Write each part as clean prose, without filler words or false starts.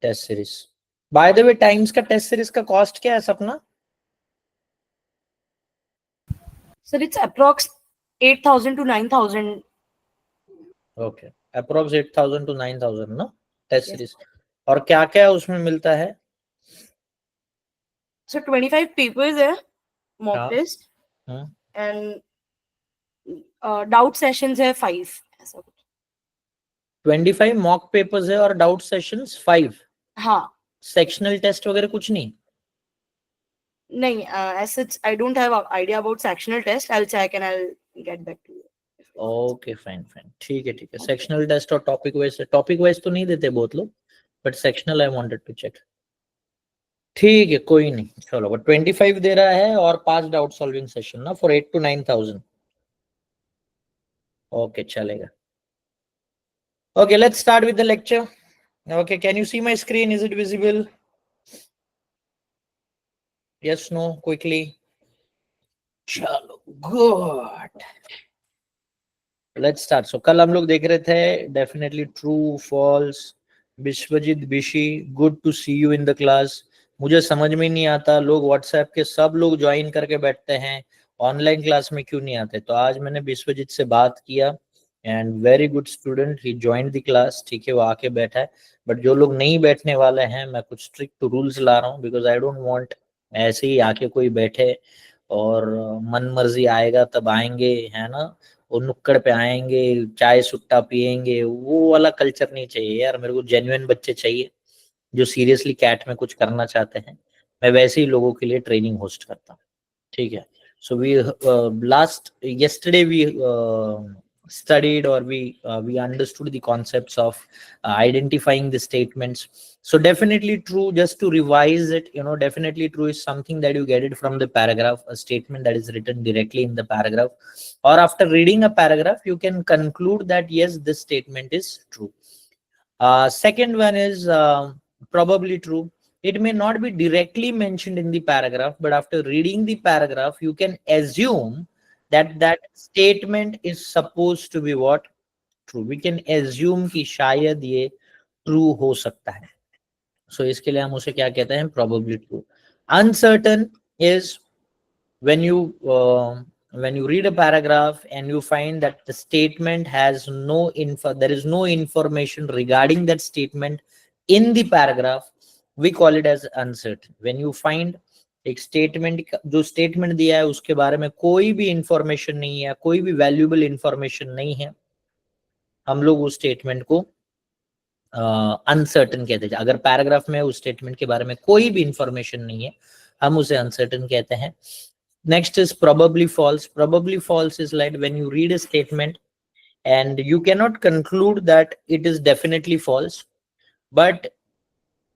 Test series. By the way times का test series का cost क्या है Sapna? Sir, it's approx 8,000 to 9,000. Okay, approx 8,000 to 9,000 ना test Yes. Series. और क्या क्या उसमें मिलता है? So 25 papers है, mock हाँ। test, and doubt sessions है 5. ऐसा कुछ। 25 मॉक पेपर्स है और डाउट सेशंस 5। हाँ। सेक्शनल टेस्ट वगैरह कुछ नहीं? नहीं, as such, I don't have an idea about sectional test. I'll check and I'll get back to you. Okay fine fine, ठीक है। सेक्शनल टेस्ट और टॉपिक वाइज तो नहीं देते बहुत लोग, but sectional I wanted to check. ठीक है, कोई नहीं, चलो। बट 25 दे रहा है और 5 डाउट सॉल्विंग सेशन ना, फॉर 8 to 9,000। ओके, चलेगा। Okay, let's start with the lecture. Okay, can you see my screen? Is it visible? Yes, no, quickly. चलो, गुड। Let's start. सो कल हम लोग देख रहे थे definitely true false. Vishwajeet Bishi, good to see you in the class. मुझे समझ में नहीं आता, लोग व्हाट्सएप के सब लोग ज्वाइन करके बैठते हैं, ऑनलाइन क्लास में क्यों नहीं आते? तो आज मैंने विश्वजीत से बात किया and very good student, he join the class. ठीक है, वो आके बैठा है। बट जो लोग नहीं बैठने वाले हैं, मैं कुछ स्ट्रिक्ट रूल्स ला रहा हूँ, बिकॉज आई डोंट वांट ऐसे ही आके कोई बैठे और मन मर्जी आएगा तब आएंगे, है ना, वो नुक्कड़ पे आएंगे, चाय सुट्टा पिएंगे, वो वाला कल्चर नहीं चाहिए यार। मेरे को जेन्युइन बच्चे चाहिए जो सीरियसली कैट में कुछ करना चाहते हैं। मैं वैसे ही लोगों के लिए ट्रेनिंग होस्ट करता हूँ, ठीक है। So we last yesterday we studied, or we understood the concepts of identifying the statements. So definitely true, just to revise it, definitely true is something that you get it from the paragraph, a statement that is written directly in the paragraph, or after reading a paragraph you can conclude that yes, this statement is true. Second one is probably true. It may not be directly mentioned in the paragraph, but after reading the paragraph, you can assume that that statement is supposed to be what? True. We can assume कि शायद ये true हो सकता है. So इसके लिए हम उसे क्या कहते हैं? Probably true. Uncertain is when you read a paragraph and you find that the statement has no there is no information regarding that statement in the paragraph, we call it as uncertain. When you find एक statement, जो statement दिया है उसके बारे में कोई भी information नहीं है, कोई भी वैल्यूएबल इंफॉर्मेशन नहीं है, हम लोग उस स्टेटमेंट को अनसर्टन कहते हैं। अगर पैराग्राफ में उस स्टेटमेंट के बारे में कोई भी इंफॉर्मेशन नहीं है, हम उसे अनसर्टन कहते हैं। Next is probably false. Probably false is like when you read a statement and you cannot conclude that it is definitely false, but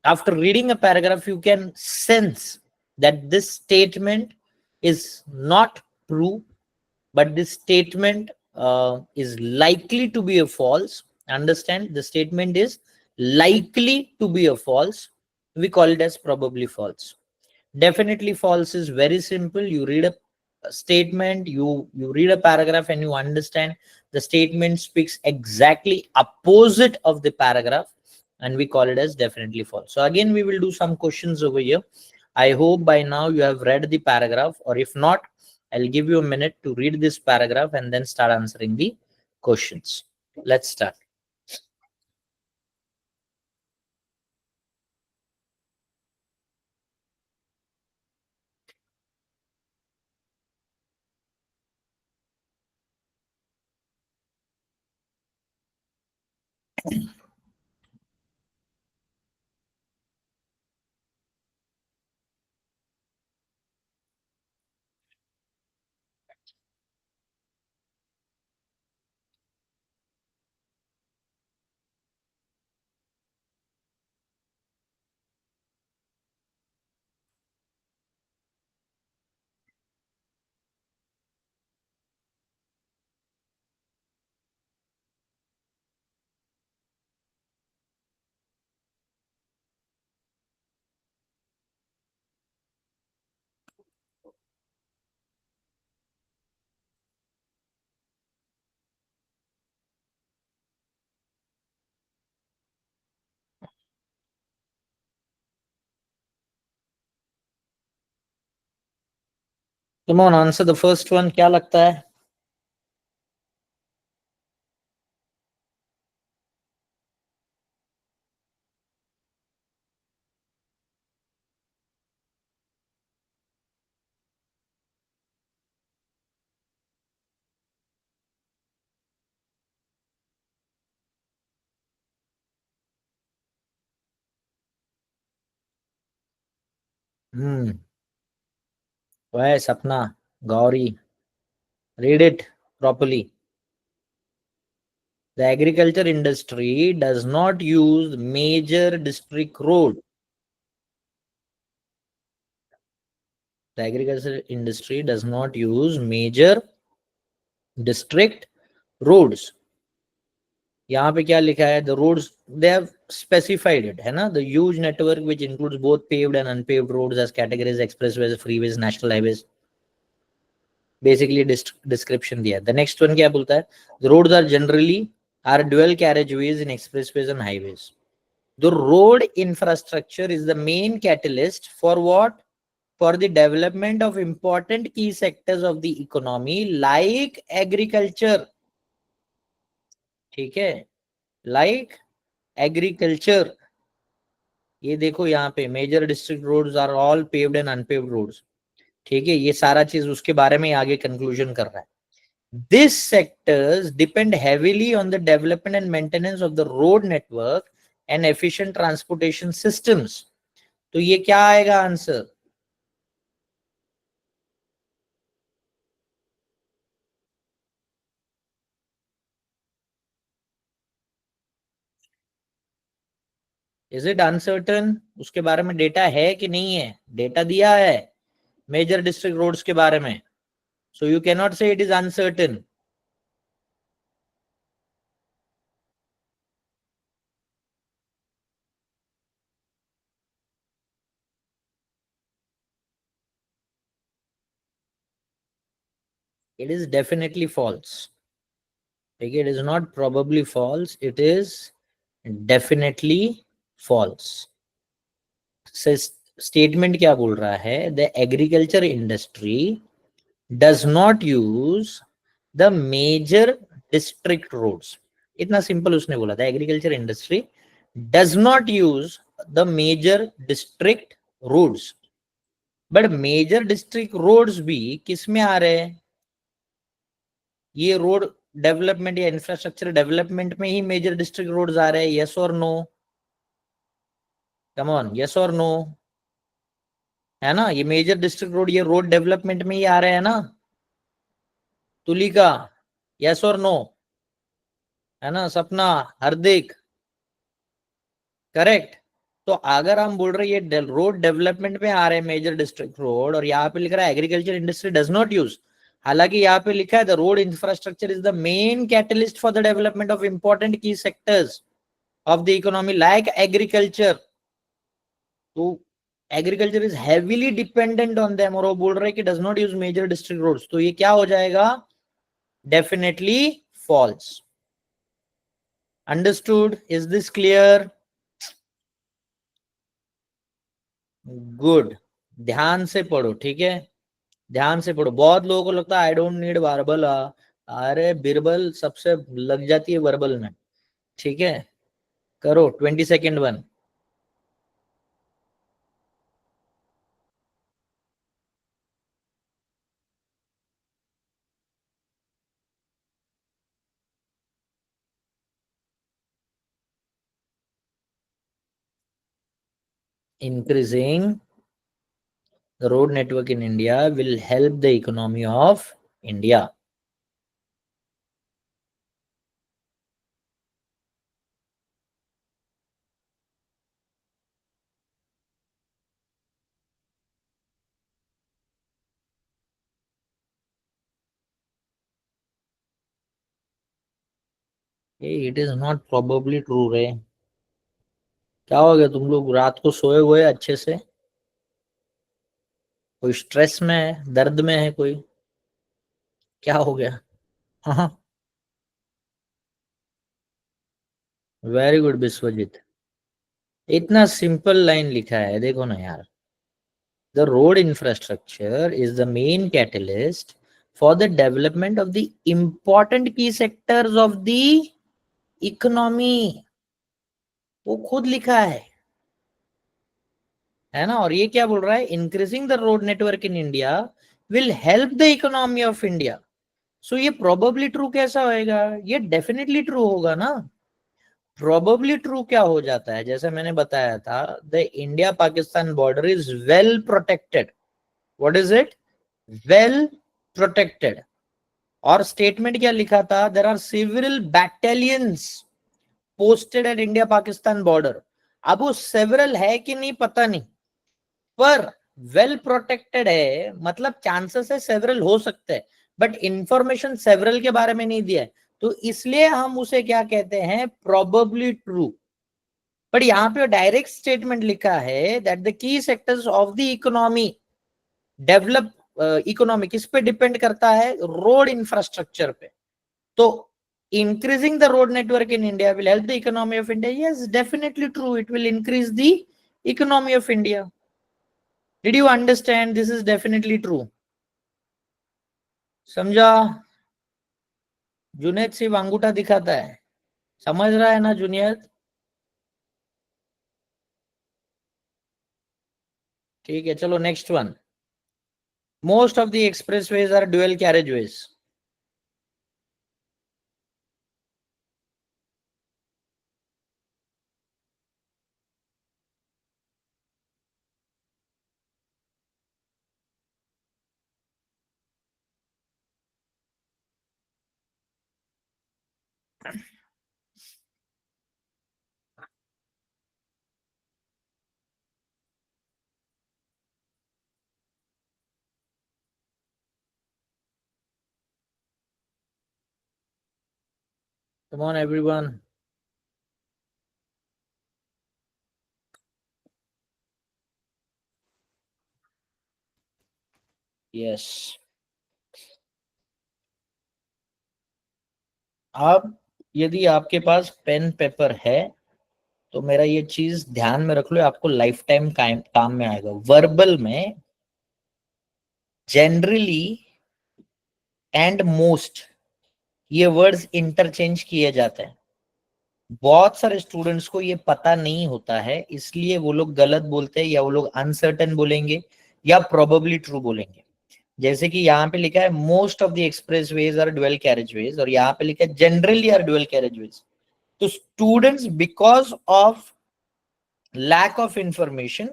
after reading a paragraph you can sense that this statement is not true, but this statement is likely to be a false. Understand, the statement is likely to be a false, we call it as probably false. Definitely false is very simple. You read a statement, you read a paragraph and you understand the statement speaks exactly opposite of the paragraph, and we call it as definitely false. So again we will do some questions over here. I hope by now you have read the paragraph, or if not, I'll give you a minute to read this paragraph and then start answering the questions. Let's start. Come on answer the first one, क्या लगता है? हम्म, वह सपना, Gauri, read it properly. The agriculture industry does not use major district road. The agriculture industry does not use major district roads. यहाँ पे क्या लिखा है? The roads they have specified it, है ना? The huge network which includes both paved and unpaved roads as categories, expressways, freeways, national highways. Basically description दिया. The next one क्या बोलता है? The roads are generally are dual carriageways in expressways and highways. The road infrastructure is the main catalyst for what? For the development of important key sectors of the economy like agriculture. ठीक है, like agriculture. ये देखो यहाँ पे major district roads are all paved and unpaved roads. ठीक है, ये सारा चीज उसके बारे में आगे कंक्लूजन कर रहा है. These sectors depend heavily on the development and maintenance of the road network and efficient transportation systems. तो ये क्या आएगा आंसर? Is it uncertain? उसके बारे में डेटा है कि नहीं है? डेटा दिया है मेजर डिस्ट्रिक्ट रोड्स के बारे में. So you can not say it is uncertain. It is definitely false. ठीक है, it is not probably false, it is definitely false. Statement क्या बोल रहा है? The agriculture industry does not use the major district roads. इतना simple उसने बोला था. Agriculture industry does not use the major district roads. But major district roads भी किस में आ रहे हैं? ये रोड डेवलपमेंट या इंफ्रास्ट्रक्चर डेवलपमेंट में ही मेजर डिस्ट्रिक्ट रोड्स आ रहे हैं. यस और नो? कम ऑन, यस और नो? है ना, ये मेजर डिस्ट्रिक्ट रोड, ये रोड डेवलपमेंट में ही आ रहे हैं ना. तुलिका, यस और नो? है ना, सपना, हार्दिक, करेक्ट. तो अगर हम बोल रहे हैं ये रोड डेवलपमेंट में आ रहे हैं मेजर डिस्ट्रिक्ट रोड, और यहाँ पे लिख रहा है agriculture industry does not use, हालांकि यहाँ पे लिखा है the road infrastructure is the main catalyst for the development of important key sectors of the economy like agriculture. तो agriculture is heavily dependent on them, और वो बोल रहे हैं कि does not use major district roads. तो ये क्या हो जाएगा? Definitely false. Understood? Is this clear? Good. ध्यान से पढ़ो, ठीक है, ध्यान से पढ़ो. बहुत लोगों को लगता है आई डोंट नीड वर्बल. अरे बिरबल सबसे लग जाती है वर्बल में. ठीक है, करो 20 second one. Increasing the road network in India will help the economy of India. Hey, it is not probably true रे. क्या हो गया? तुम लोग रात को सोए हुए अच्छे से? कोई स्ट्रेस में है, दर्द में है कोई? क्या हो गया? हाँ, वेरी गुड विश्वजीत. इतना सिंपल लाइन लिखा है, देखो ना यार. The road infrastructure is the main catalyst for the development of the important key sectors of the economy. वो खुद लिखा है ना? और ये क्या बोल रहा है? Increasing the road network in India will help the economy of India. So ये प्रोबेबली ट्रू कैसा होएगा? ये डेफिनेटली ट्रू होगा ना. प्रोबेबली ट्रू क्या हो जाता है? जैसे मैंने बताया था, the India Pakistan border is well protected. What is it? Well protected. और स्टेटमेंट क्या लिखा था? There are several battalions posted at India Pakistan border. अब वो सेवरल है कि नहीं पता नहीं, पर वेल प्रोटेक्टेड है मतलब चांसेस है सेवरल हो सकते हैं, बट इंफॉर्मेशन सेवरल के बारे में नहीं दिया है, तो इसलिए हम उसे क्या कहते हैं? Probably true. बट यहाँ पे डायरेक्ट स्टेटमेंट लिखा है that the key sectors of the economy develop. Economy किस पे डिपेंड करता है? रोड इंफ्रास्ट्रक्चर पे. तो increasing the road network in India will help the economy of India. Yes, definitely true. It will increase the economy of India. Did you understand? This is definitely true. समझा? जुनेद सिर्फ अंगूठा दिखाता है. समझ रहा है ना जुनेद? ठीक है, चलो next one. Most of the expressways are dual carriageways. Come on everyone. Yes. अब यदि आपके पास पेन पेपर है तो मेरा ये चीज ध्यान में रख लो, आपको लाइफ टाइम काम में आएगा. वर्बल में जनरली एंड मोस्ट ये वर्ड्स इंटरचेंज किए जाते हैं. बहुत सारे स्टूडेंट्स को ये पता नहीं होता है, इसलिए वो लोग गलत बोलते हैं, या वो लोग अनसर्टेन बोलेंगे या प्रोबेबली ट्रू बोलेंगे. जैसे कि यहाँ पे लिखा है most of the expressways are dual carriageways, और यहाँ पे लिखा है जनरली आर ड्यूअल कैरेजवेज. तो students because of lack of information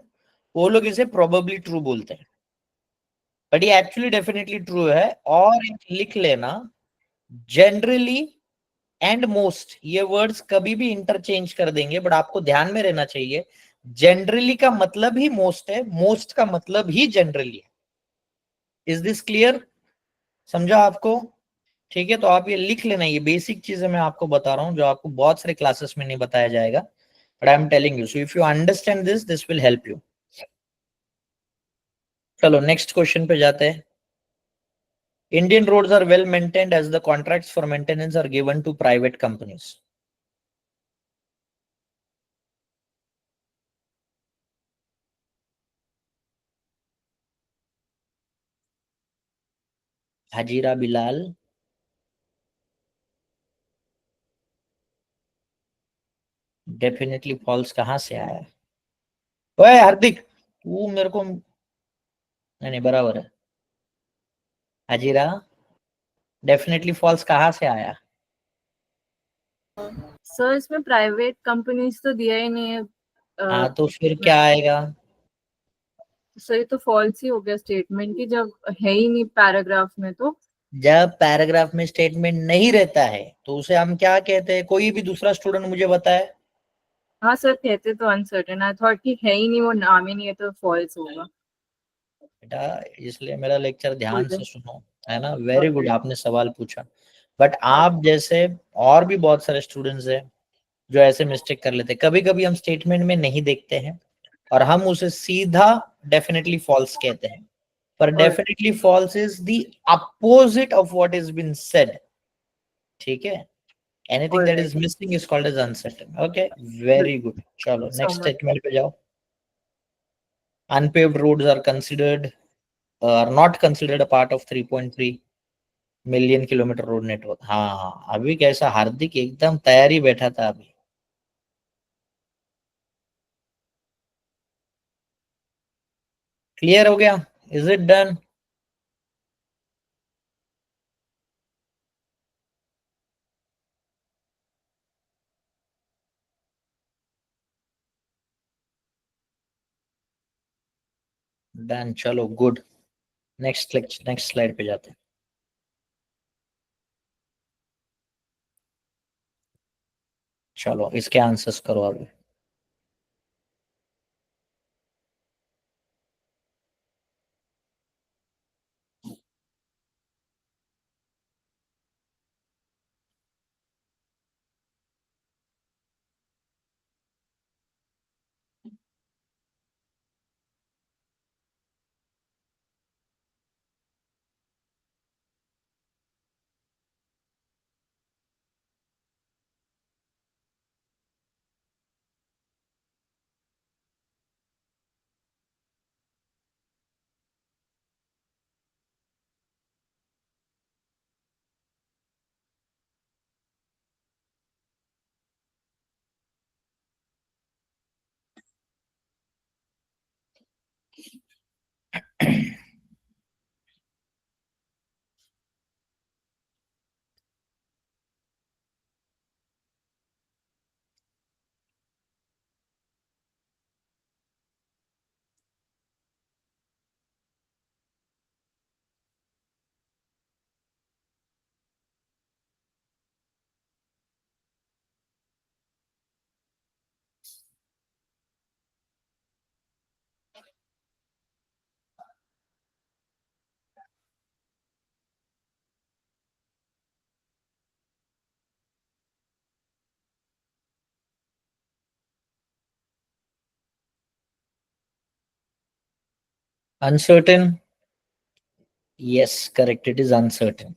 वो लोग इसे प्रोबेबली ट्रू बोलते हैं, बट ये एक्चुअली डेफिनेटली ट्रू है. और लिख लेना, जनरली एंड मोस्ट ये वर्ड्स कभी भी इंटरचेंज कर देंगे, बट आपको ध्यान में रहना चाहिए जनरली का मतलब ही मोस्ट है, मोस्ट का मतलब ही जनरली है. Is this clear? समझा आपको? ठीक है, तो आप ये लिख लेना. ये बेसिक चीजें मैं आपको बता रहा हूं जो आपको बहुत सारे क्लासेस में नहीं बताया जाएगा, but I am telling you. So if you understand this, this will help you. चलो नेक्स्ट क्वेश्चन पे जाते हैं. Indian roads are well maintained as the contracts for maintenance are given to private companies. Hazira Bilal. Definitely false कहां से आया? ओए हार्दिक, तू मेरे को नहीं, नहीं बराबर है. हाजीरा डेफिनेटली फॉल्स कहां से आया? सर इसमें प्राइवेट कंपनीज तो दिया ही नहीं है. हाँ तो फिर क्या आएगा? सर ये तो फॉल्स ही हो गया स्टेटमेंट की, जब है ही नहीं पैराग्राफ में. तो जब पैराग्राफ में स्टेटमेंट नहीं रहता है तो उसे हम क्या कहते हैं? कोई भी दूसरा स्टूडेंट मुझे बताए. हाँ सर, कहते तो अनसर्टेन. आई थॉट कि है ही नहीं, वो नाम ही नहीं है, तो फॉल्स होगा. बेटा इसलिए मेरा लेक्चर ध्यान से सुनो, है ना? Very Okay. गुड, आपने सवाल पूछा. बट आप जैसे और भी बहुत सारे स्टूडेंट्स हैं जो ऐसे मिस्टेक कर लेते हैं. कभी कभी हम स्टेटमेंट में नहीं देखते हैं और हम उसे सीधा डेफिनेटली फॉल्स कहते हैं, पर definitely false is the opposite of what is been said. ठीक है? Anything that is missing is called as uncertain. Okay, very good. चलो नेक्स्ट स्टेटमेंट पे जाओ. Unpaved roads are not considered a part of 3.3 million kilometre road network. हाँ, अभी कैसा हार्दिक एकदम तैयारी बैठा था अभी. क्लियर हो गया? Is it done? डन. चलो गुड. नेक्स्ट स्लाइड पे जाते हैं. चलो इसके आंसर्स करो अभी. Uncertain. Yes, correct. It is uncertain.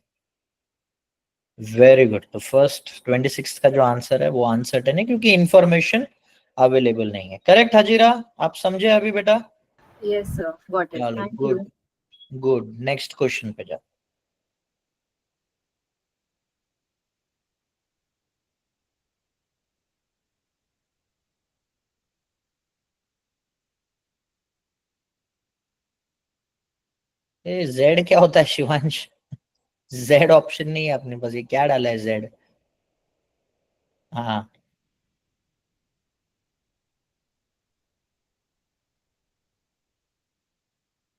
Very good. तो फर्स्ट 26 का जो आंसर है वो अनसर्टेन है क्योंकि इंफॉर्मेशन अवेलेबल नहीं है. करेक्ट हजीरा? आप समझे अभी बेटा? Yes, sir. Got it. चलो Thank good you. Good. Next question पे जाओ. ए जेड क्या होता है शिवांश? जेड ऑप्शन नहीं है अपने पास. ये क्या डाला है जेड? हाँ,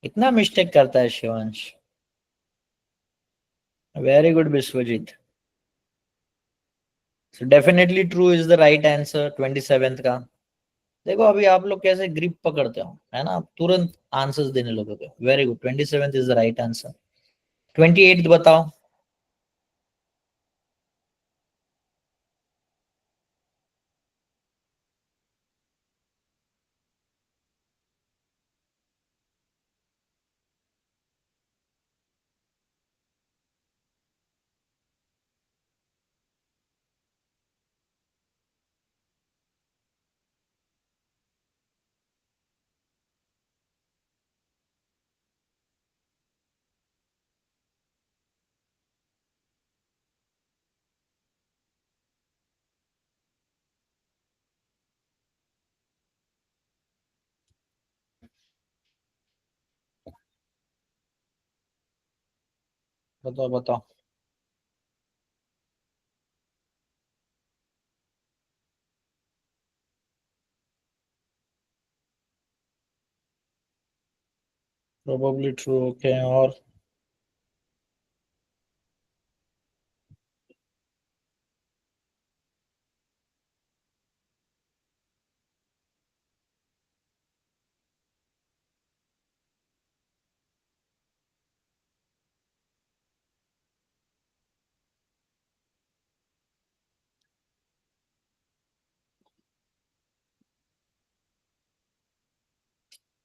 इतना मिस्टेक करता है Shivansh. Very good Vishwajeet. So definitely true is the right answer 27th का. देखो अभी आप लोग कैसे ग्रिप पकड़ते हो, है ना? तुरंत आंसर्स देने लगोगे. Very good. 27th is the right answer. 28th बताओ. बताओ बताओ. Probably true. ओके. और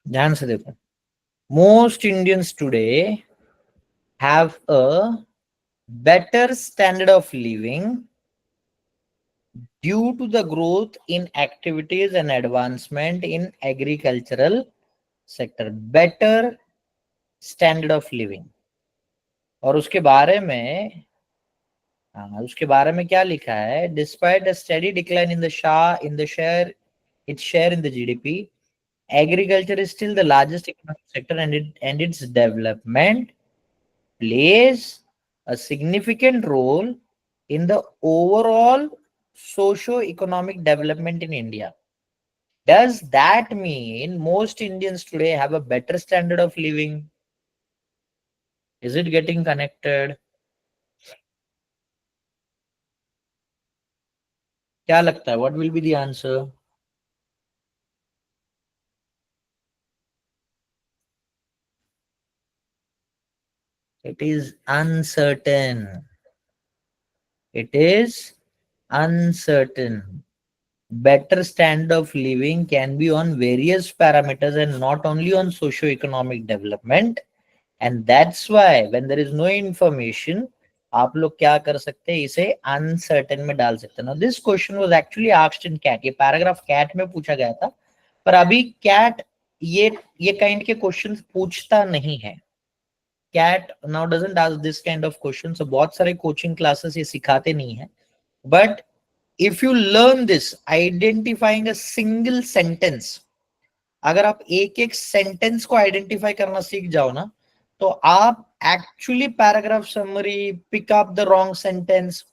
ध्यान से देखो. Most Indians today have a better standard of living due to the growth in activities and advancement in agricultural sector, better standard of living. और उसके बारे में, हाँ, उसके बारे में क्या लिखा है? Despite a steady decline in the share, its share in the GDP, agriculture is still the largest economic sector, and its development plays a significant role in the overall socio-economic development in India. Does that mean most Indians today have a better standard of living? Is it getting connected? क्या लगता है? What will be the answer? It is uncertain. It is uncertain. Better standard of living can be on various parameters and not only on socio-economic development. And that's why when there is no information, आप लोग क्या कर सकते हैं? इसे uncertain में डाल सकते हैं। Now this question was actually asked in CAT. ये पैराग्राफ CAT में पूछा गया था, पर अभी CAT ये काइंड के क्वेश्चंस पूछता नहीं है। CAT now doesn't ask this kind of questions. So बहुत सारे कोचिंग क्लासेस ये सिखाते नहीं है। But if you learn this, identifying a single sentence, अगर आप एक एक सेंटेंस को आइडेंटिफाई करना सीख जाओ ना, तो आप actually paragraph summary, pick up the wrong sentence,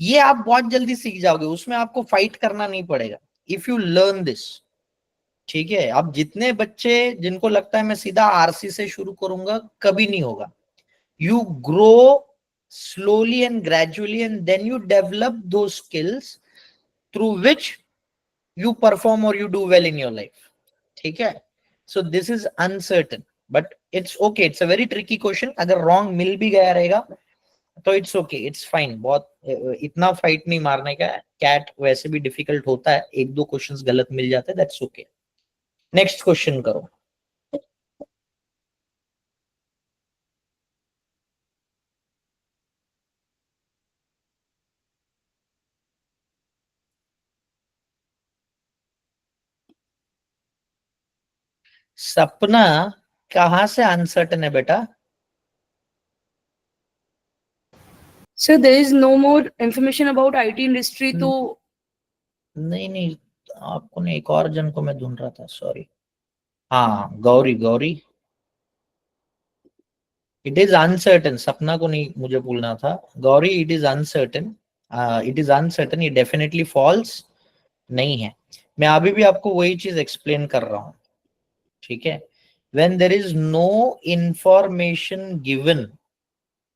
ये आप बहुत जल्दी सीख जाओगे। उसमें आपको फाइट करना नहीं पड़ेगा इफ यू लर्न दिस। ठीक है, अब जितने बच्चे जिनको लगता है मैं सीधा आरसी से शुरू करूंगा, कभी नहीं होगा। You grow slowly and gradually and then you develop दो skills through which you perform or you do well in your life. ठीक है, so this is uncertain but it's okay. It's a very tricky question. अगर wrong मिल भी गया रहेगा तो it's okay, it's fine. बहुत इतना फाइट नहीं मारने का। कैट वैसे भी डिफिकल्ट होता है, एक दो क्वेश्चंस गलत मिल जाते हैं, that's okay. नेक्स्ट क्वेश्चन करो। सपना कहां से अनसर्टन है बेटा? So there is no more information about IT industry. तो नहीं, आपको नहीं, एक और जन को मैं ढूंढ रहा था, सॉरी। हाँ, गौरी। इट इज अनसर्टन, सपना को नहीं मुझे बोलना था, गौरी। इट इज अनसर्टन, ये डेफिनेटली फॉल्स नहीं है। मैं अभी भी आपको वही चीज एक्सप्लेन कर रहा हूं। ठीक है, when there is no information given,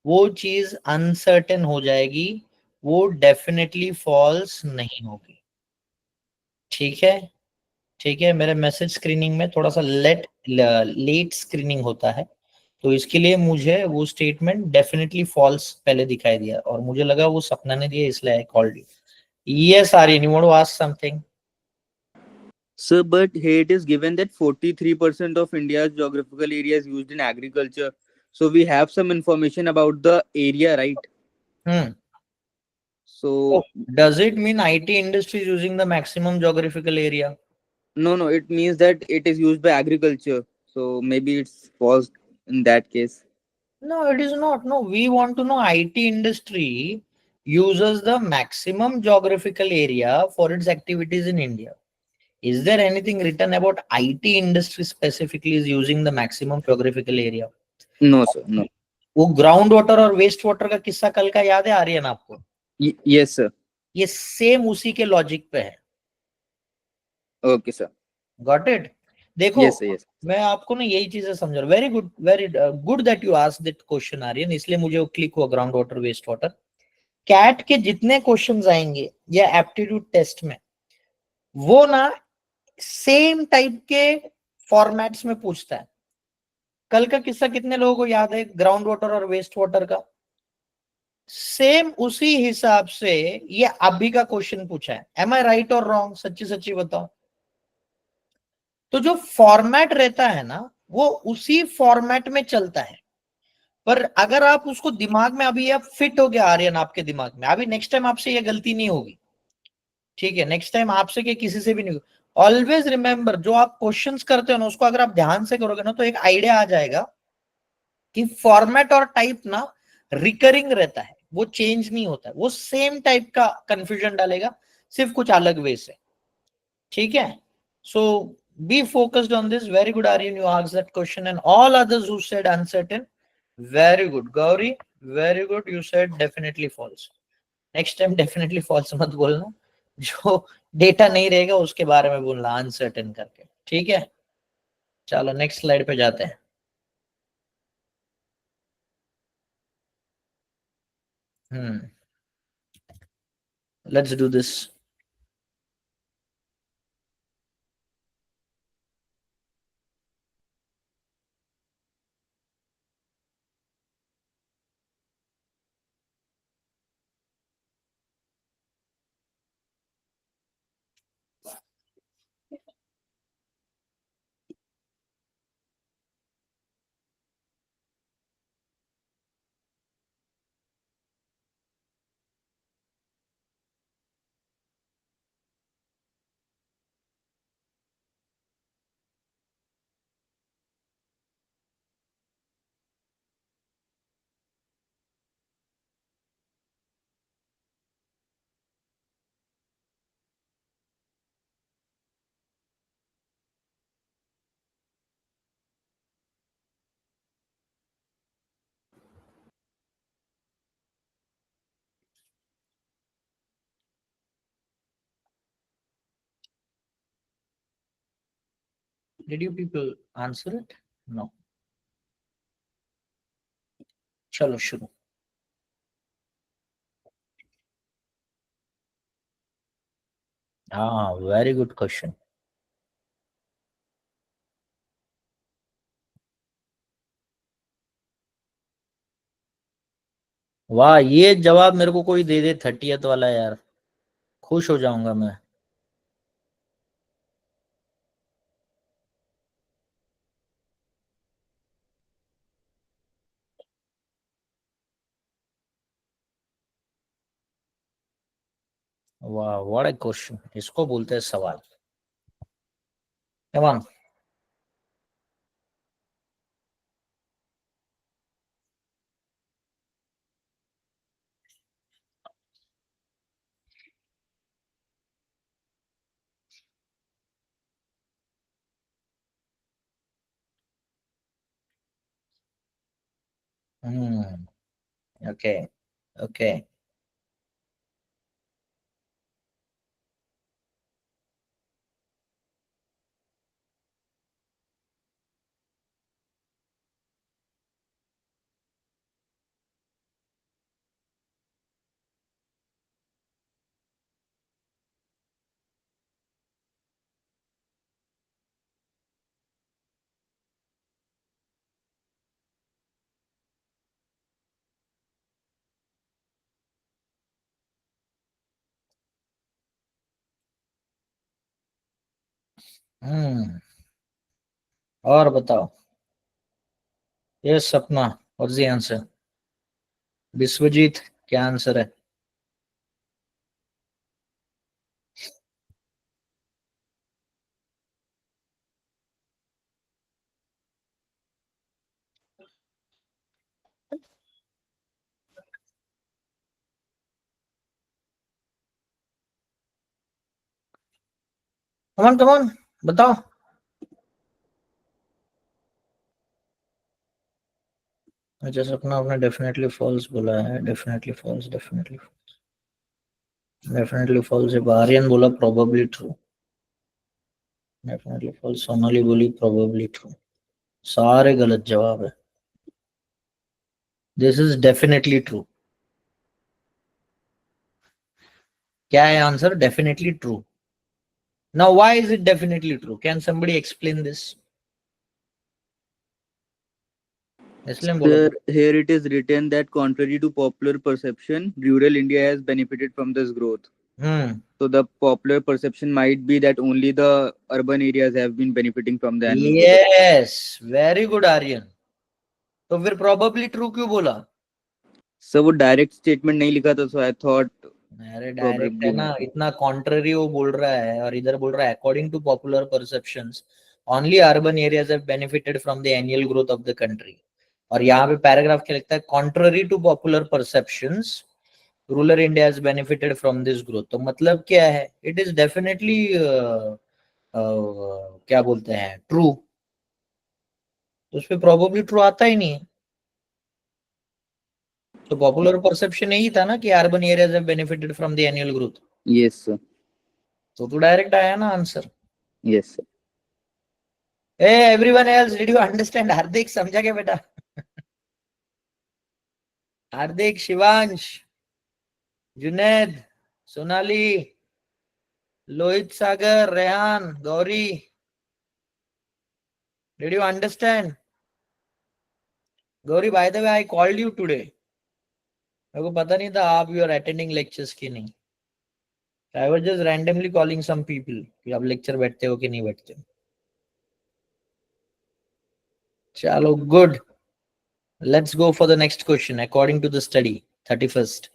वो चीज अनसर्टन हो जाएगी, वो डेफिनेटली फॉल्स नहीं होगी। ठीक है, मेरे मैसेज स्क्रीनिंग में थोड़ा सा लेट स्क्रीनिंग होता है, तो इसके लिए मुझे वो स्टेटमेंट डेफिनेटली फॉल्स पहले दिखाई दिया और मुझे लगा वो सपना ने दिया, इसलिए I called you. Yes Aryan, you want to ask something? Sir, but here it is given that 43% of India's geographical area is used in agriculture. So we have some information about the area, right? So does it mean IT industry is using the maximum geographical area? no, it means that it is used by agriculture. So maybe it's false in that case. No, it is not. No, we want to know IT industry uses the maximum geographical area for its activities in India. Is there anything written about IT industry specifically is using the maximum geographical area? No, sir, no. वो ground water और waste water का किस्सा कल का याद है आर्यन आपको? Yes, sir. ये सेम उसी के लॉजिक पे है। Okay, sir. Got it? देखो, Yes, sir, yes. मैं आपको ना यही चीजें समझ रहा हूँ। Very good that you asked that question Aryan, इसलिए मुझे वो क्लिक हुआ ground water waste water. CAT के जितने क्वेश्चंस आएंगे या एप्टीट्यूड टेस्ट में, वो ना सेम टाइप के फॉर्मेट्स में पूछता है। कल का किस्सा कितने लोगों को याद है? ग्राउंड वाटर और वेस्ट वाटर का सेम उसी हिसाब से ये अभी का क्वेश्चन पूछा है। एम आई राइट और रॉन्ग? सच्ची बताओ। तो जो फॉर्मेट रहता है ना, वो उसी फॉर्मेट में चलता है। पर अगर आप उसको दिमाग में, अभी आप फिट हो गया आर्यन आपके दिमाग में, अभी नेक्स्ट टाइम आपसे ये गलती नहीं होगी। ठीक है, नेक्स्ट टाइम आपसे के किसी से भी नहीं होगी। ऑलवेज रिमेंबर, जो आप क्वेश्चंस करते हो ना उसको अगर आप ध्यान से करोगे ना तो एक आइडिया आ जाएगा कि फॉर्मेट और टाइप ना रिकरिंग रहता है, वो चेंज नहीं होता है, वो सेम टाइप का कंफ्यूजन डालेगा, सिर्फ कुछ अलग वे से। ठीक है, so be focused on this. Very good Aryan, you asked that question and all others who said uncertain, very good. Gauri, very good, you said definitely false. Next time definitely false मत बोलना, जो डेटा नहीं रहेगा उसके बारे में बोलना अनसर्टेन करके। ठीक है, चलो नेक्स्ट स्लाइड पे जाते हैं। Let's do this. Did you people answer it? No. चलो शुरू। हाँ, वेरी गुड क्वेश्चन। वाह, ये जवाब मेरे को कोई दे दे 30th वाला यार, खुश हो जाऊंगा मैं। वाह, व्हाट अ क्वेश्चन, इसको बोलते हैं सवाल। Come on. Okay okay. और बताओ। ये सपना, व्हाट्स द आंसर? विश्वजीत, क्या आंसर है? कम ऑन बताओ। अच्छा, सपना आपने डेफिनेटली फॉल्स बोला है। Definitely false, definitely definitely false है। आर्यन बोला probably true. Definitely false, Sonali बोली प्रोबेबली ट्रू। सारे गलत जवाब है। This is definitely true. क्या है answer? Definitely true. Now why is it definitely true? Can somebody explain this? इसलिए बोला। Sir, here it is written that contrary to popular perception, rural India has benefited from this growth. So the popular perception might be that only the urban areas have been benefiting from the annual growth. Yes, very good Aryan. तो फिर probably true क्यों बोला? Sir वो direct statement नहीं लिखा था, so I thought अरे direct है probably ना, not. इतना कॉन्ट्ररी वो बोल रहा है, और इधर बोल रहा है according to popular perceptions only urban areas have benefited from the annual growth of the country. और यहाँ पे पैराग्राफ क्या लिखता है, contrary to popular perceptions rural India has benefited from this growth. तो मतलब क्या है, इट इज डेफिनेटली क्या बोलते हैं, ट्रू। तो उस पर प्रोबेबली ट्रू आता ही नहीं है। तो पॉपुलर परसेप्शन यही था ना कि urban areas have benefited from the annual growth. Yes, sir. तो डायरेक्ट आया ना answer. Yes, sir. A everyone else, did you understand? Hardik समझा क्या बेटा? Hardik, Shivansh, Junaid, Sonali, Lohit Sagar, Rehan, Gauri, did you understand? Gauri, by the way I called you today, मेरे को पता नहीं था आप यू आर अटेंडिंग लेक्चर्स की नहीं। I was just randomly calling some people कि आप लेक्चर बैठते हो कि नहीं बैठते हो। चलो good, let's go for the next question according to the study 31st।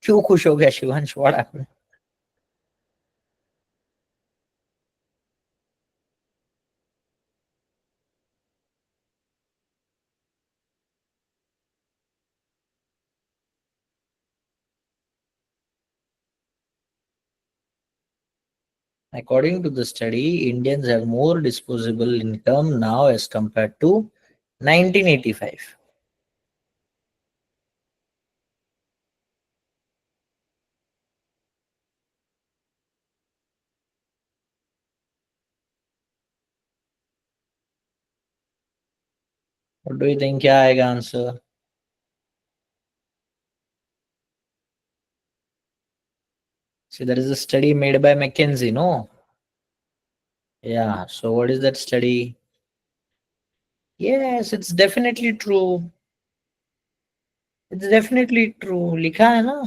क्यों खुश हो गया Shivansh? What happened? According to the study, Indians have more disposable income now as compared to 1985. What do you think? क्या आएगा answer? See, there is a study made by McKinsey, no? Yeah. So what is that study? Yes, it's definitely true. It's definitely true. लिखा है ना?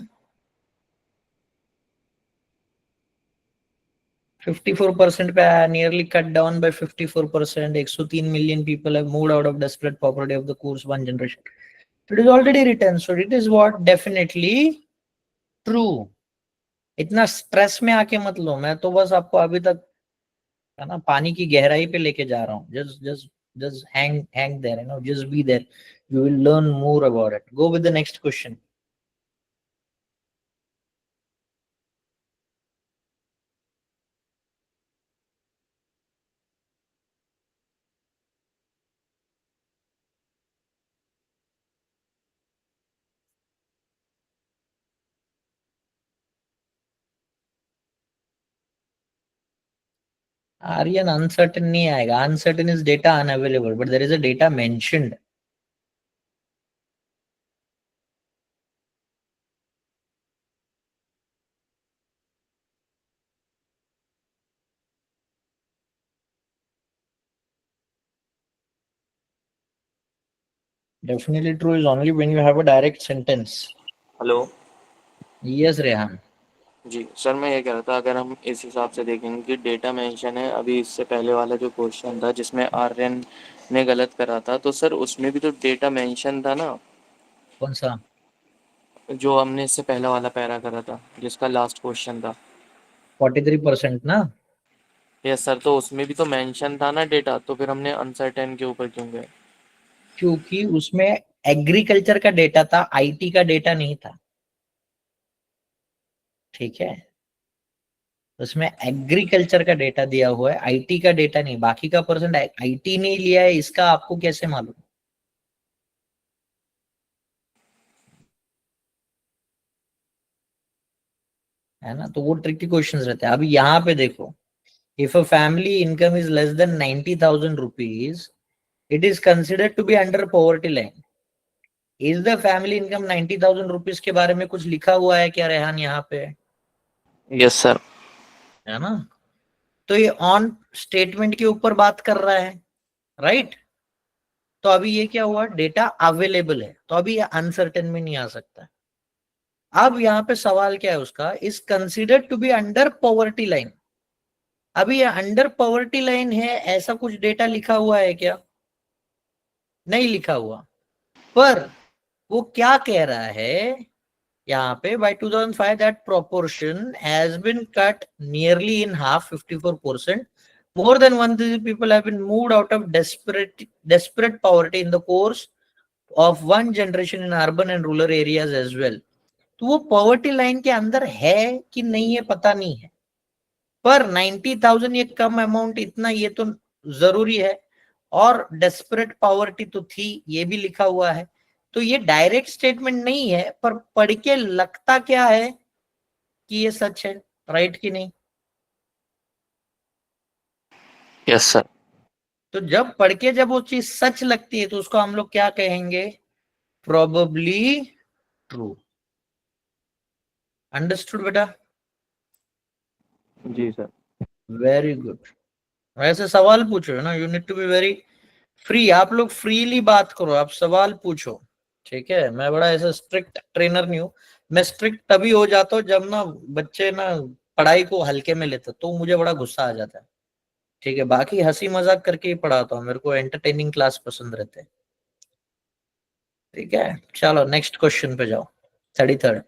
54% पे आया, nearly cut down by 54%. 103 million people have moved out of desperate poverty of the course one generation. It is already written. So it is what? Definitely true. इतना stress में आके मत लो, मैं तो बस आपको अभी तक है ना पानी की गहराई पे लेके जा रहा हूँ। just hang there, you know, just be there, you will learn more about it. Go with the next question. Aryan, uncertain नहीं आएगा. Uncertain is data unavailable, but there is a data mentioned. Definitely true is only when you have a direct sentence. Hello Yes, Rehan. जी sir, मैं ये कह रहा था अगर हम इस हिसाब से देखेंगे कि डेटा मेंशन है, अभी इससे पहले वाला जो क्वेश्चन था जिसमें आर्यन ने गलत करा था, तो सर उसमें भी तो डेटा मेंशन था ना, कौन सा? जो हमने इससे पहला वाला पैरा करा था जिसका लास्ट क्वेश्चन था। 43% ना? यस सर, तो उसमें भी तो मेंशन था ना डेटा, तो फिर हमने अनसर्टेन के ऊपर क्यों गए? क्योंकि उसमें एग्रीकल्चर का डेटा था, आईटी का डेटा नहीं था। ठीक है, उसमें एग्रीकल्चर का डेटा दिया हुआ है, आईटी का डेटा नहीं। बाकी का परसेंट आईटी नहीं लिया है, इसका आपको कैसे मालूम? है ना, तो वो ट्रिकी क्वेश्चंस रहते हैं। अभी यहाँ पे देखो, if a family income is less than 90,000 rupees, it is considered to be under poverty line. Is the family income 90,000 rupees के बारे में कुछ लिखा हुआ है क्या रेहान यहाँ पे? Yes sir. है ना, तो ये ऑन स्टेटमेंट के ऊपर बात कर रहा है, राइट? तो अभी ये क्या हुआ, डेटा अवेलेबल है, तो अभी ये अनसर्टेन में नहीं आ सकता। अब यहाँ पे सवाल क्या है उसका, is considered to be under poverty line. अभी ये अंडर पॉवर्टी लाइन है, ऐसा कुछ डेटा लिखा हुआ है क्या? नहीं लिखा हुआ। पर वो क्या कह रहा है यहाँ पे, by 2005 that proportion has been cut nearly in half, 54%. More than 1,000 people have been moved out of desperate poverty in the course of one generation in urban and rural areas as well. तो वो poverty line के अंदर है कि नहीं है पता नहीं है, पर 90,000 ये कम अमाउंट, इतना ये तो जरूरी है। और डेस्परेट पॉवर्टी तो थी, ये भी लिखा हुआ है। तो ये डायरेक्ट स्टेटमेंट नहीं है, पर पढ़ के लगता क्या है कि ये सच है, राइट कि नहीं? Yes sir. तो जब पढ़ के जब वो चीज सच लगती है तो उसको हम लोग क्या कहेंगे, प्रोबेबली ट्रू। अंडरस्टूड बेटा? जी सर। Very good. ऐसे सवाल पूछो है ना, you need to be very free. आप लोग फ्रीली बात करो, आप सवाल पूछो, ठीक है? मैं बड़ा ऐसा स्ट्रिक्ट ट्रेनर नहीं हूँ। मैं स्ट्रिक्ट तभी हो जाता हूँ जब ना बच्चे ना पढ़ाई को हल्के में लेते, तो मुझे बड़ा गुस्सा आ जाता है। ठीक है, बाकी हंसी मजाक करके ही पढ़ाता हूँ, मेरे को एंटरटेनिंग क्लास पसंद रहते हैं। ठीक है, चलो नेक्स्ट क्वेश्चन पे जाओ, 33rd।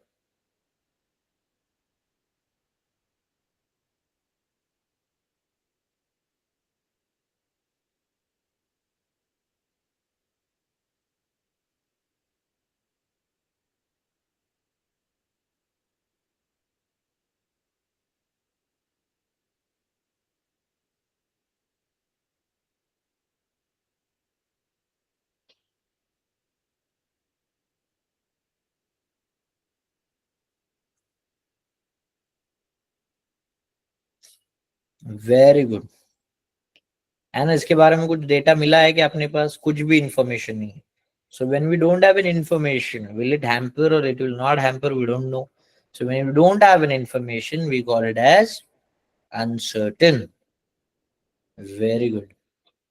Very good. है ना, इसके बारे में कुछ डेटा मिला है कि अपने पास कुछ भी इंफॉर्मेशन नहीं है? So when we don't have an information, will it hamper or it will not hamper? We don't know. So when we don't have an information, we got it as uncertain. Very good.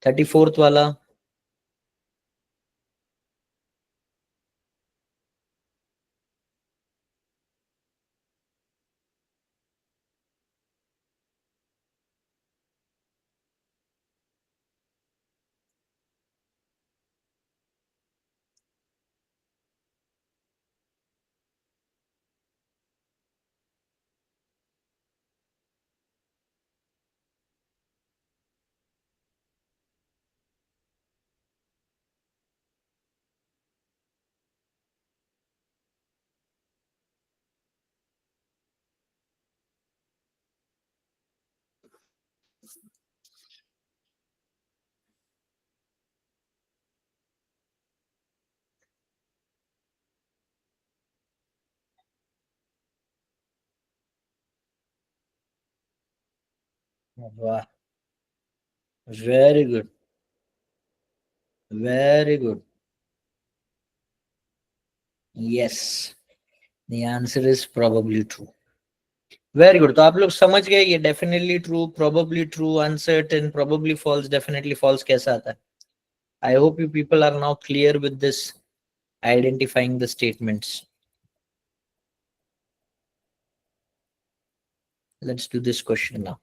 34th वाला। वाह, very good, very good. Yes, the answer is probably true. Very good. तो आप लोग समझ गए ये definitely true, probably true, uncertain, probably false, definitely false कैसा आता है। I hope you people are now clear with this identifying the statements. Let's do this question now.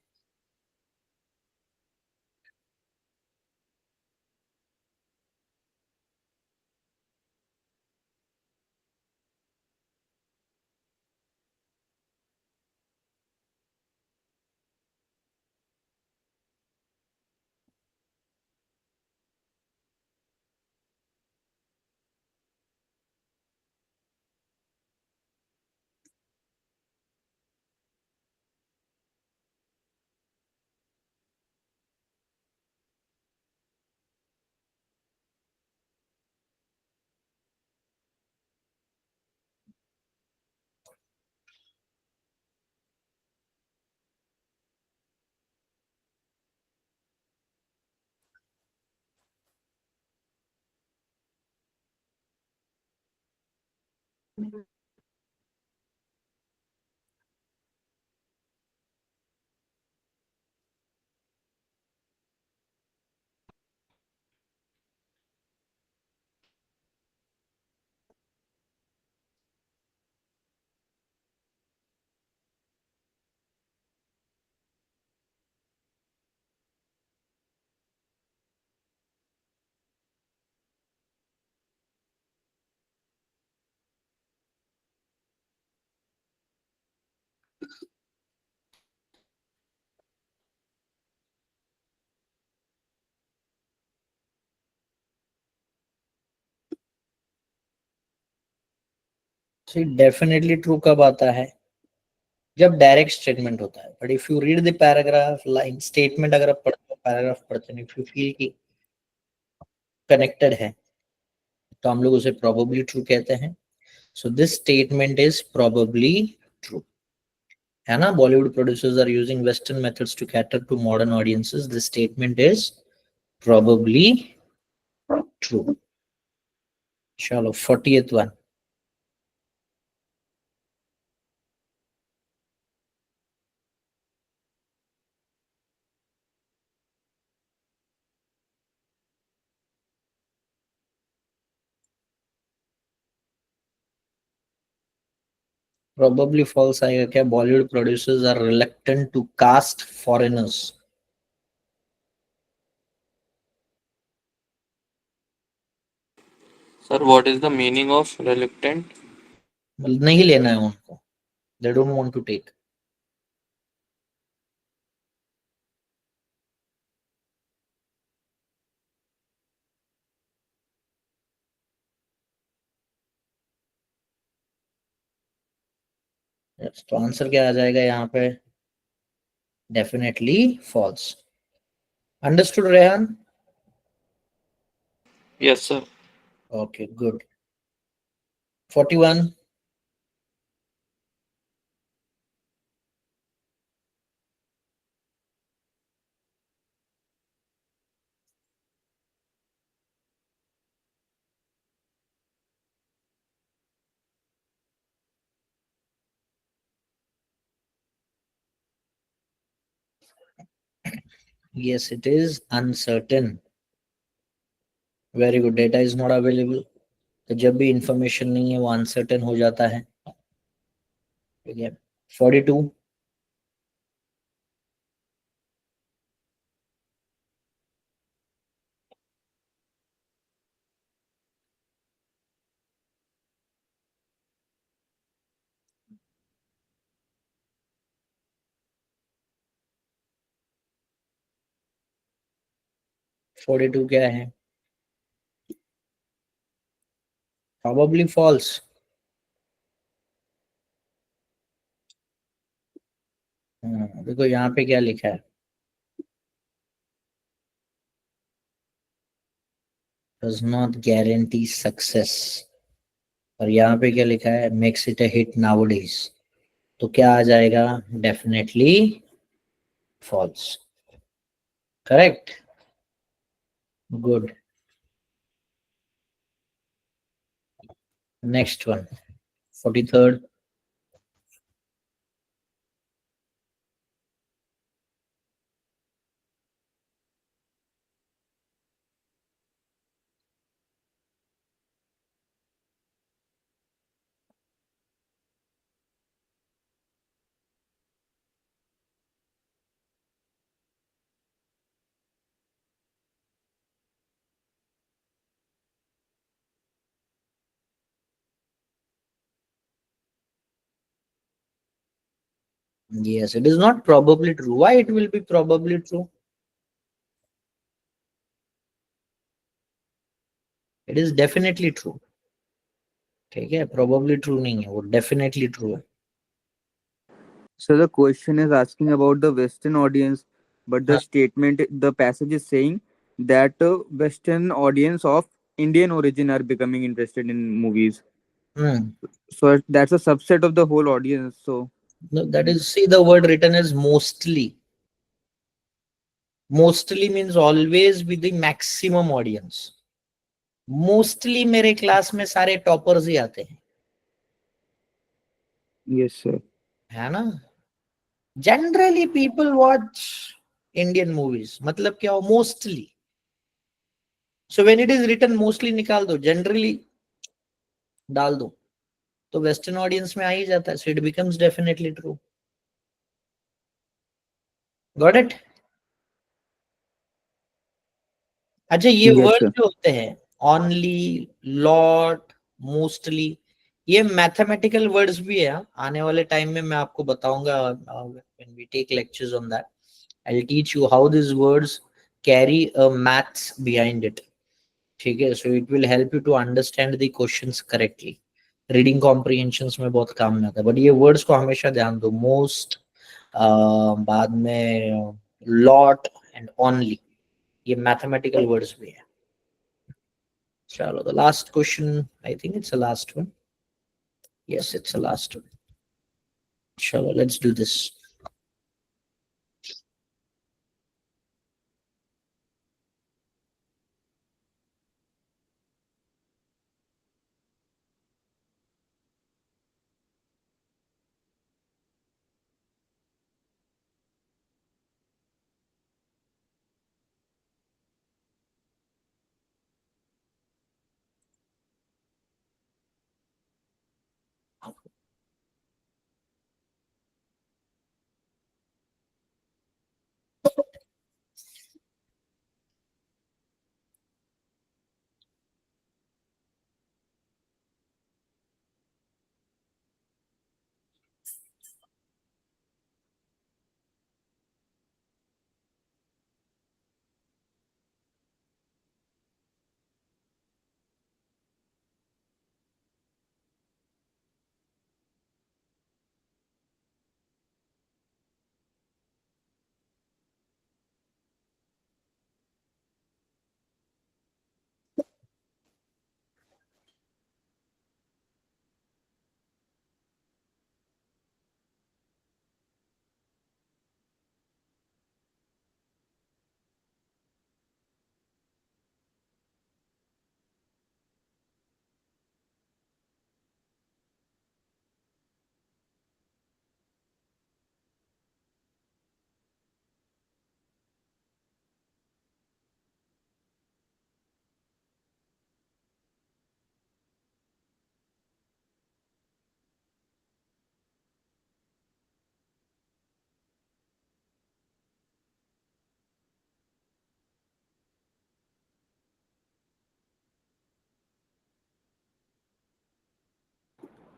Definitely true कब आता है? जब डायरेक्ट स्टेटमेंट होता है. But if you read the paragraph line statement, अगर आप पढ़ते हो पैराग्राफ पढ़ते हैं, इफ यू फील कि कनेक्टेड है, तो हम लोग उसे प्रोबेबली ट्रू कहते हैं. So this statement is probably true, है ना. Bollywood producers are using western methods to cater to modern audiences. This statement is probably true. चलो 40th वन. Probably false आएगा क्या? Bollywood producers are reluctant to cast foreigners. Sir what is the meaning of reluctant? नहीं लेना है उनको. They don't want to take. Yes, तो answer क्या आ जाएगा यहाँ पे? Definitely false. Understood Rehan? Yes sir. Okay good. 41. Yes, it is uncertain. Very good. Data is not available. तो जब भी इंफॉर्मेशन नहीं है वो अनसर्टेन हो जाता है. ठीक है. 42. क्या है? Probably false. देखो यहाँ पे क्या लिखा है? Does not guarantee success. और यहाँ पे क्या लिखा है? Makes it a hit nowadays. तो क्या आ जाएगा? Definitely false. Correct. Good. Next one. 43rd. Yes, it is not probably true. Why it will be probably true? It is definitely true. ठीक है. Probably true नहीं है, वो definitely true है. So the question is asking about the Western audience, but the हाँ. statement, the passage is saying that Western audience of Indian origin are becoming interested in movies. So that's a subset of the whole audience. So No, that is, see, the word written is mostly. Mostly means always with the maximum audience. Mostly मेरे class में सारे toppers ही आते हैं. Yes, sir. है ना? Generally people watch Indian movies, मतलब क्या हो, mostly. So when it is written mostly निकाल दो, जनरली डाल दो, तो वेस्टर्न ऑडियंस में आ ही जाता है. So it becomes definitely true. Got it? अच्छा, ये Yes, वर्ड sir. जो होते हैं, ऑनली, लॉट, मोस्टली, ये मैथमेटिकल वर्ड्स भी है. आने वाले टाइम में मैं आपको बताऊंगा, when we take lectures on that, I will teach you how this words carry a maths behind it. ठीक है? So it will help you to understand the questions correctly. Reading comprehensions में बहुत काम में आता है. बट ये words को हमेशा ध्यान दो. मोस्ट, बाद में लॉट एंड ओनली, ये मैथमेटिकल वर्ड्स भी है. चलो, the last question, I think it's the last one. Yes, it's the last one. Chalo, let's do this.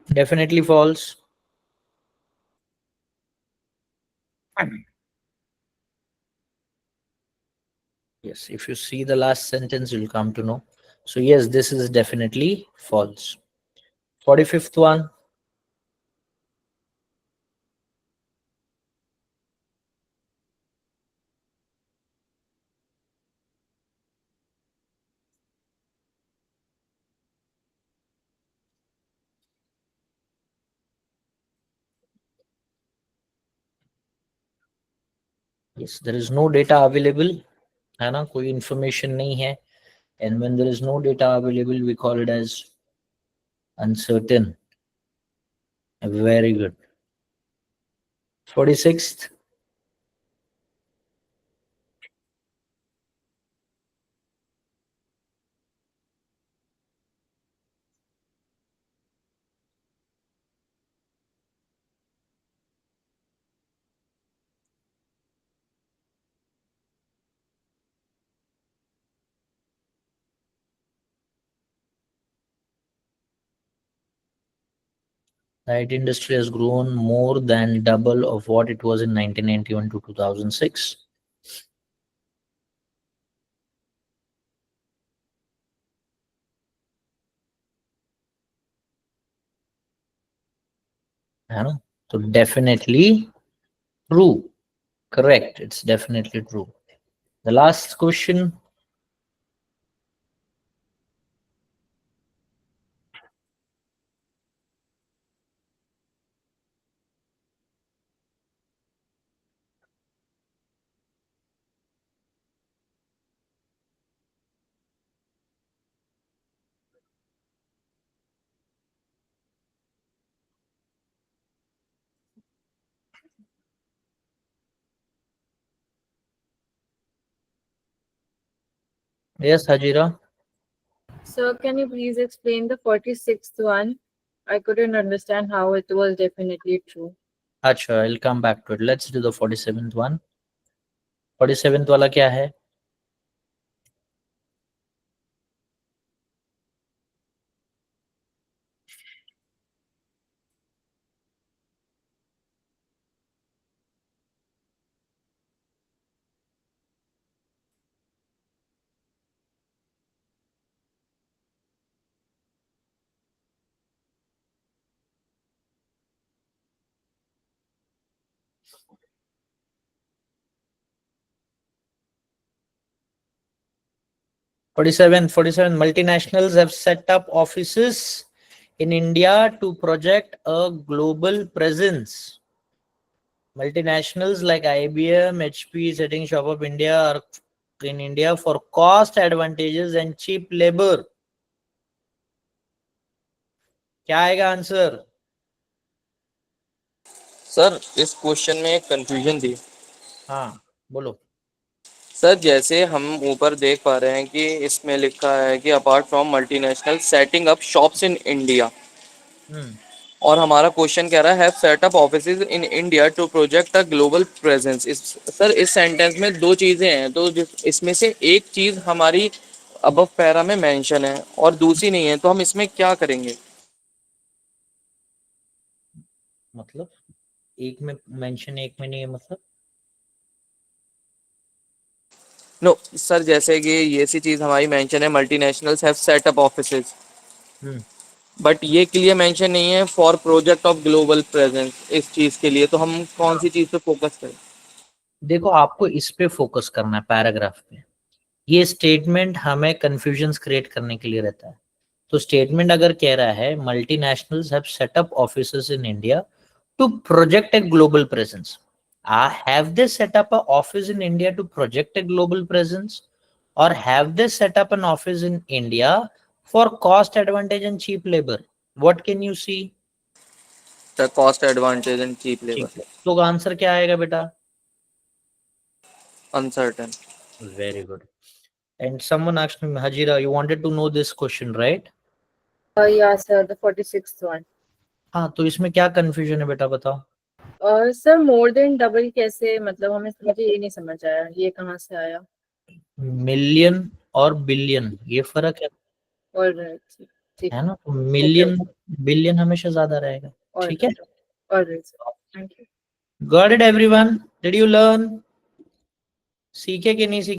Definitely false. Yes, if you see the last sentence, you'll come to know. So yes, this is definitely false. 45th one. Yes, there is no data available. है ना? कोई information नहीं है. And when there is no data available, we call it as uncertain. Very good. 46th. The IT industry has grown more than double of what it was in 1991 to 2006. है ना? So definitely true. Correct. It's definitely true. The last question. Yes, Hajira. Sir, can you please explain the 46th one? I couldn't understand how it was definitely true. अच्छा, I'll come back to it. Let's do the 47th one. 47th वाला क्या है? Forty-seven. Multinationals have set up offices in India to project a global presence. Multinationals like IBM, HP setting shop up India are in India for cost advantages and cheap labor. क्या आएगा answer? Sir इस question में एक confusion थी। हाँ बोलो। Sir जैसे हम ऊपर देख पा रहे हैं कि इसमें लिखा है कि apart from multinational setting up shops in India, और हमारा क्वेश्चन कह रहा है set up offices in India to project a global presence. Sir इस सेंटेंस में दो चीजें हैं, तो इसमें से एक चीज हमारी अबव पैरा में मेंशन है और दूसरी नहीं है, तो हम इसमें क्या करेंगे? मतलब एक में मेंशन एक में नहीं है मतलब? नो सर, जैसे कि ये सी चीज हमारी मेंशन है multinationals have set up offices, but ये क्लियर मेंशन नहीं है for project of global presence. इस चीज के लिए तो हम कौन सी चीज पे फोकस करें? देखो आपको इस पे फोकस करना है, पैराग्राफ पे। ये स्टेटमेंट हमें कंफ्यूजन क्रिएट करने के लिए रहता है। तो स्टेटमेंट अगर कह रहा है multinationals have set up offices in India to project a global presence, have they set up an office in India to project a global presence, or have they set up an office in India for cost advantage and cheap labor? What can you see? The cost advantage and cheap labor. तो answer क्या आएगा बेटा? Uncertain. Very good. And someone asked me, Hajira, you wanted to know this question, right? Yeah, sir, the 46th one. हाँ, तो इसमें क्या confusion है बेटा बताओ? सर मोर देन डबल कैसे, मतलब हमें मुझे ये नहीं समझ आया, ये कहाँ से आया? मिलियन और बिलियन ये फर्क है, ऑलराइट, ठीक है ना? तो मिलियन बिलियन हमेशा ज्यादा रहेगा, ठीक है? Alright sir, thank you. Got it everyone? Did you learn? सीखे कि नहीं सीखे?